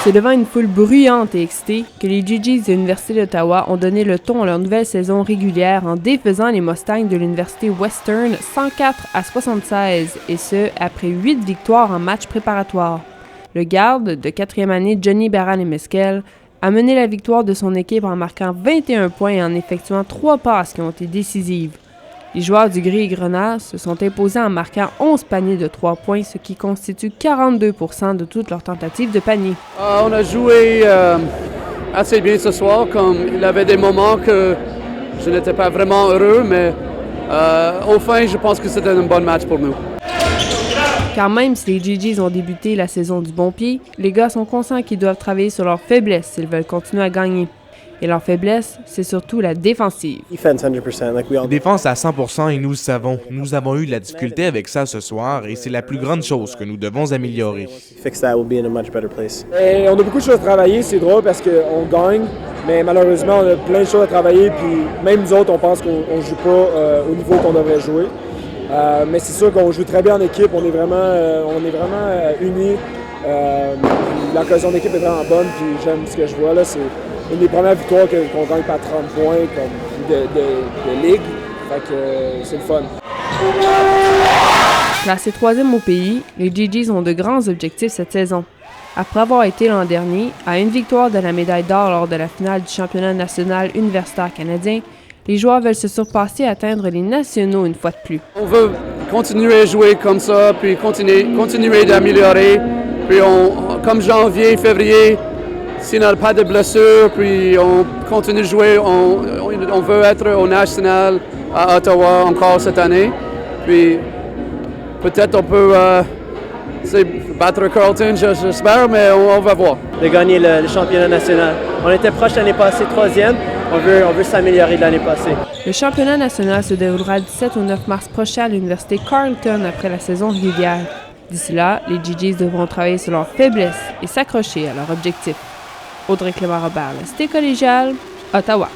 C'est devant une foule bruyante et excitée que les GGs de l'Université d'Ottawa ont donné le ton à leur nouvelle saison régulière en défaisant les Mustangs de l'Université Western 104-76, et ce, après 8 victoires en match préparatoire. Le garde de 4e année Johnny Barran-Meskel a mené la victoire de son équipe en marquant 21 points et en effectuant 3 passes qui ont été décisives. Les joueurs du Gris et Grenat se sont imposés en marquant 11 paniers de 3 points, ce qui constitue 42% de toutes leurs tentatives de panier. On a joué assez bien ce soir, comme il y avait des moments que je n'étais pas vraiment heureux, mais au fin, je pense que c'était un bon match pour nous. Car même si les GGs ont débuté la saison du bon pied, les gars sont conscients qu'ils doivent travailler sur leurs faiblesses s'ils veulent continuer à gagner. Et leur faiblesse, c'est surtout la défensive. Défense à 100% et nous le savons. Nous avons eu de la difficulté avec ça ce soir et c'est la plus grande chose que nous devons améliorer. Et on a beaucoup de choses à travailler, c'est drôle parce qu'on gagne, mais malheureusement on a plein de choses à travailler, puis même nous autres on pense qu'on ne joue pas au niveau qu'on devrait jouer. Mais c'est sûr qu'on joue très bien en équipe, on est vraiment unis. La cohésion d'équipe est vraiment bonne, puis j'aime ce que je vois là, c'est une des premières victoires qu'on gagne par 30 points comme de ligue. Fait que c'est le fun. Classés 3e au pays, les GGs ont de grands objectifs cette saison. Après avoir été l'an dernier à une victoire de la médaille d'or lors de la finale du championnat national universitaire canadien, les joueurs veulent se surpasser et atteindre les nationaux une fois de plus. On veut continuer à jouer comme ça, puis continuer d'améliorer. Puis comme janvier, février, s'il n'y a pas de blessures, puis on continue de jouer, on veut être au national à Ottawa encore cette année. Puis peut-être on peut battre Carleton, j'espère, mais on va voir. De gagner le championnat national. On était proche l'année passée, 3e. On veut s'améliorer de l'année passée. Le championnat national se déroulera du 7 au 9 mars prochain à l'Université Carleton après la saison régulière. D'ici là, les GGs devront travailler sur leurs faiblesses et s'accrocher à leur objectif. Audrey Clément-Robert, Cité collégiale, Ottawa.